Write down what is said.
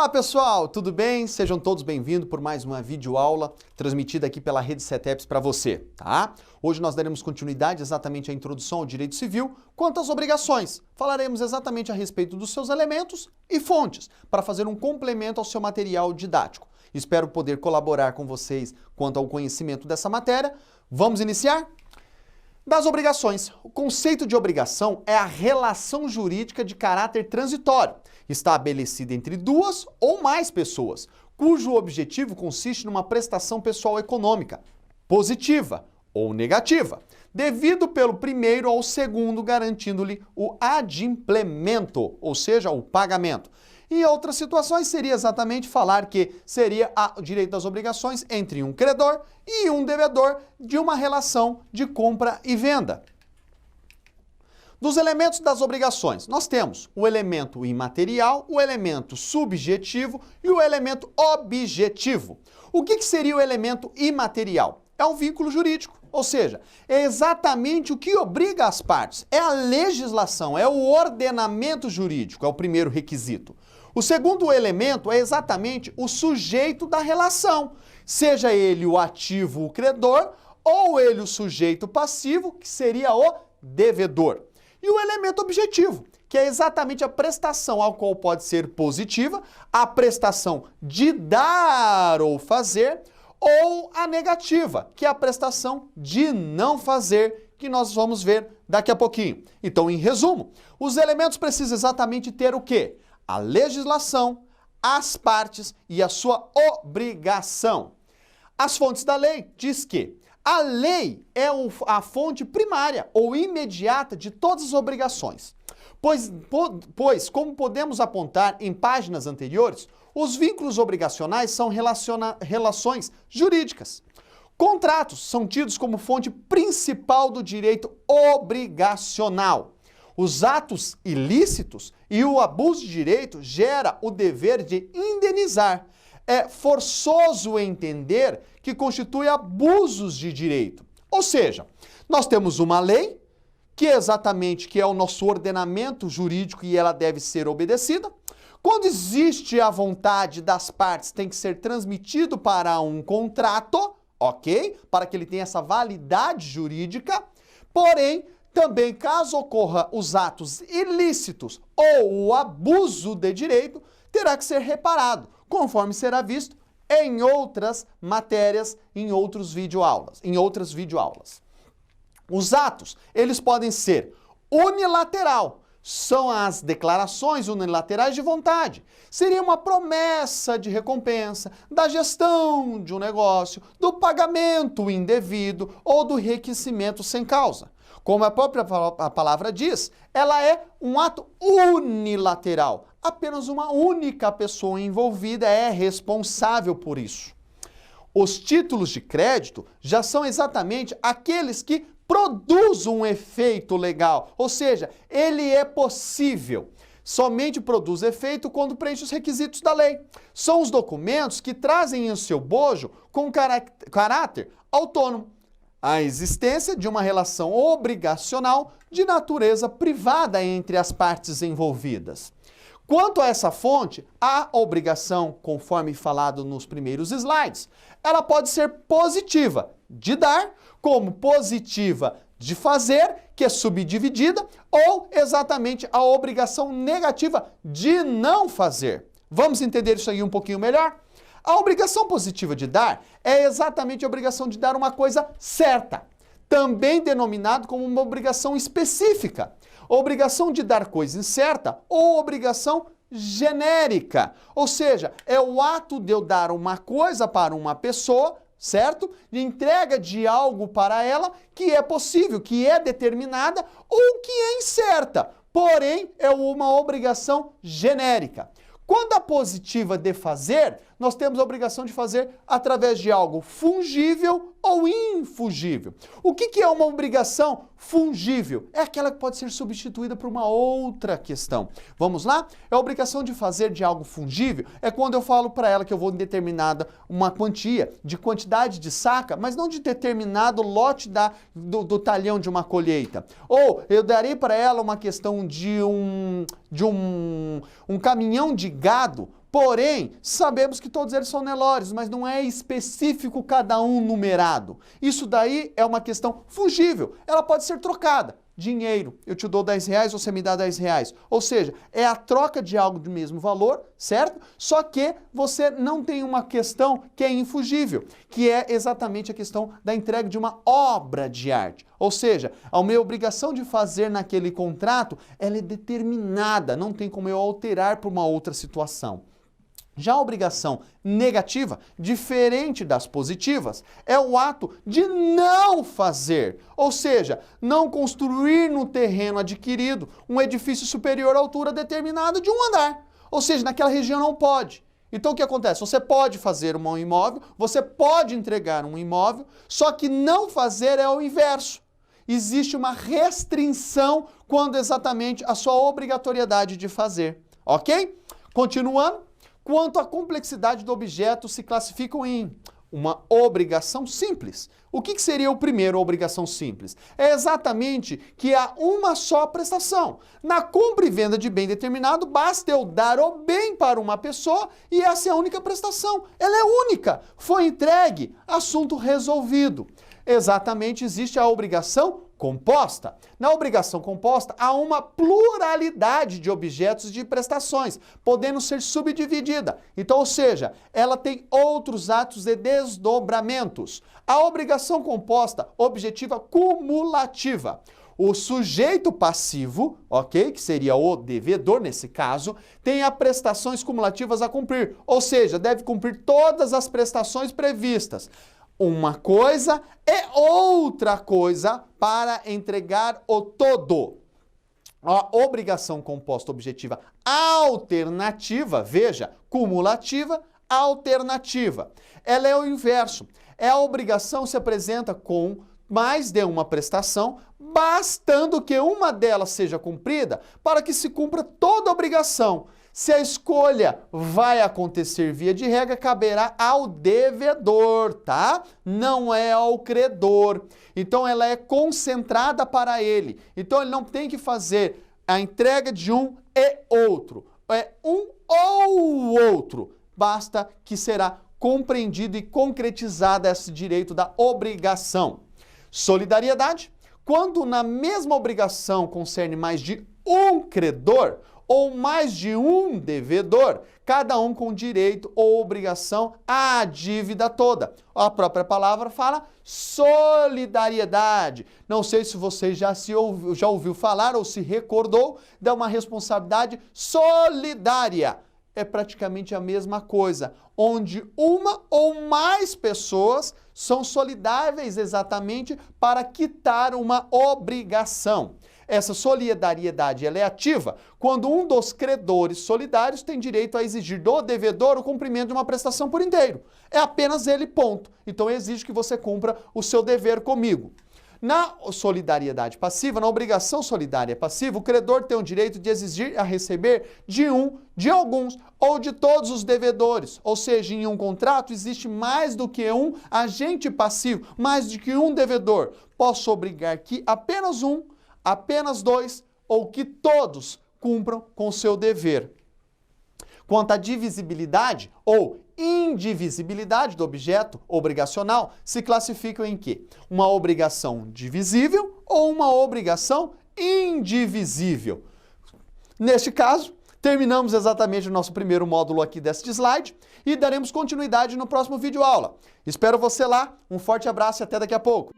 Olá pessoal, tudo bem? Sejam todos bem-vindos por mais uma videoaula transmitida aqui pela Rede CETEPS para você, tá? Hoje nós daremos continuidade exatamente à introdução ao direito civil quanto às obrigações. Falaremos exatamente a respeito dos seus elementos e fontes para fazer um complemento ao seu material didático. Espero poder colaborar com vocês quanto ao conhecimento dessa matéria. Vamos iniciar? Das obrigações. O conceito de obrigação é a relação jurídica de caráter transitório, estabelecida entre duas ou mais pessoas, cujo objetivo consiste numa prestação pessoal econômica, positiva ou negativa, devido pelo primeiro ao segundo, garantindo-lhe o adimplemento, ou seja, o pagamento. Em outras situações, seria exatamente falar que seria o direito das obrigações entre um credor e um devedor de uma relação de compra e venda. Dos elementos das obrigações, nós temos o elemento imaterial, o elemento subjetivo e o elemento objetivo. O que seria o elemento imaterial? É um vínculo jurídico, ou seja, é exatamente o que obriga as partes. É a legislação, é o ordenamento jurídico, é o primeiro requisito. O segundo elemento é exatamente o sujeito da relação, seja ele o ativo, o credor, ou ele o sujeito passivo, que seria o devedor. E o elemento objetivo, que é exatamente a prestação, ao qual pode ser positiva, a prestação de dar ou fazer, ou a negativa, que é a prestação de não fazer, que nós vamos ver daqui a pouquinho. Então, em resumo, os elementos precisam exatamente ter o quê? A legislação, as partes e a sua obrigação. As fontes da lei diz que a lei é a fonte primária ou imediata de todas as obrigações, pois como podemos apontar em páginas anteriores, os vínculos obrigacionais são relações jurídicas. Contratos são tidos como fonte principal do direito obrigacional. Os atos ilícitos e o abuso de direito gera o dever de indenizar. É forçoso entender que constitui abusos de direito. Ou seja, nós temos uma lei que é o nosso ordenamento jurídico e ela deve ser obedecida. Quando existe a vontade das partes, tem que ser transmitido para um contrato, ok? Para que ele tenha essa validade jurídica. Porém, também, caso ocorra os atos ilícitos ou o abuso de direito, terá que ser reparado, conforme será visto em outras matérias, em outras videoaulas. Os atos, eles podem ser unilateral, são as declarações unilaterais de vontade. Seria uma promessa de recompensa, da gestão de um negócio, do pagamento indevido ou do enriquecimento sem causa. Como a própria palavra diz, ela é um ato unilateral. Apenas uma única pessoa envolvida é responsável por isso. Os títulos de crédito já são exatamente aqueles que produzem um efeito legal, ou seja, ele é possível. Somente produz efeito quando preenche os requisitos da lei. São os documentos que trazem em seu bojo com caráter autônomo a existência de uma relação obrigacional de natureza privada entre as partes envolvidas. Quanto a essa fonte, a obrigação, conforme falado nos primeiros slides, ela pode ser positiva de dar, como positiva de fazer, que é subdividida, ou exatamente a obrigação negativa de não fazer. Vamos entender isso aí um pouquinho melhor? A obrigação positiva de dar é exatamente a obrigação de dar uma coisa certa, também denominado como uma obrigação específica, obrigação de dar coisa incerta ou obrigação genérica, ou seja, é o ato de eu dar uma coisa para uma pessoa, certo? De entrega de algo para ela que é possível, que é determinada ou que é incerta, porém é uma obrigação genérica. Quando a positiva de fazer, nós temos a obrigação de fazer através de algo fungível ou infungível. O que é uma obrigação fungível? É aquela que pode ser substituída por uma outra questão. Vamos lá? É a obrigação de fazer de algo fungível é quando eu falo para ela que eu vou em determinada uma quantia, de quantidade de saca, mas não de determinado lote do talhão de uma colheita. Ou eu darei para ela uma questão de um caminhão de gado, Porém, sabemos que todos eles são nelórios, mas não é específico cada um numerado. Isso daí é uma questão fungível, ela pode ser trocada. Dinheiro, eu te dou R$10, você me dá R$10. Ou seja, é a troca de algo do mesmo valor, certo? Só que você não tem uma questão que é infungível, que é exatamente a questão da entrega de uma obra de arte. Ou seja, a minha obrigação de fazer naquele contrato, ela é determinada, não tem como eu alterar por uma outra situação. Já a obrigação negativa, diferente das positivas, é o ato de não fazer, ou seja, não construir no terreno adquirido um edifício superior à altura determinada de um andar. Ou seja, naquela região não pode. Então o que acontece? Você pode fazer um imóvel, você pode entregar um imóvel, só que não fazer é o inverso. Existe uma restrição quando exatamente a sua obrigatoriedade de fazer, ok? Continuando. Quanto à complexidade do objeto, se classificam em uma obrigação simples. O que seria o primeiro obrigação simples? É exatamente que há uma só prestação. Na compra e venda de bem determinado, basta eu dar o bem para uma pessoa e essa é a única prestação. Ela é única. Foi entregue, assunto resolvido. Exatamente, existe a obrigação composta. Na obrigação composta, há uma pluralidade de objetos e de prestações, podendo ser subdividida. Então, ou seja, ela tem outros atos de desdobramentos. A obrigação composta, objetiva cumulativa. O sujeito passivo, ok, que seria o devedor nesse caso, tem as prestações cumulativas a cumprir, ou seja, deve cumprir todas as prestações previstas. Uma coisa é outra coisa para entregar o todo. A obrigação composta objetiva alternativa, veja, cumulativa, alternativa. Ela é o inverso. A obrigação se apresenta com mais de uma prestação, bastando que uma delas seja cumprida para que se cumpra toda a obrigação. Se a escolha vai acontecer via de regra, caberá ao devedor, tá? Não é ao credor. Então ela é concentrada para ele. Então ele não tem que fazer a entrega de um e outro. É um ou outro. Basta que será compreendido e concretizado esse direito da obrigação. Solidariedade. Quando na mesma obrigação concerne mais de um credor, ou mais de um devedor, cada um com direito ou obrigação à dívida toda. A própria palavra fala solidariedade. Não sei se você já ouviu falar ou se recordou de uma responsabilidade solidária. É praticamente a mesma coisa, onde uma ou mais pessoas são solidáveis exatamente para quitar uma obrigação. Essa solidariedade ela é ativa quando um dos credores solidários tem direito a exigir do devedor o cumprimento de uma prestação por inteiro. É apenas ele, ponto. Então eu exijo que você cumpra o seu dever comigo. Na solidariedade passiva, na obrigação solidária passiva, o credor tem o direito de exigir a receber de um, de alguns ou de todos os devedores. Ou seja, em um contrato existe mais do que um agente passivo, mais do que um devedor. Posso obrigar que apenas um, apenas dois ou que todos cumpram com o seu dever. Quanto à divisibilidade ou indivisibilidade do objeto obrigacional, se classificam em quê? Uma obrigação divisível ou uma obrigação indivisível. Neste caso, terminamos exatamente o nosso primeiro módulo aqui deste slide e daremos continuidade no próximo vídeo aula. Espero você lá, um forte abraço e até daqui a pouco.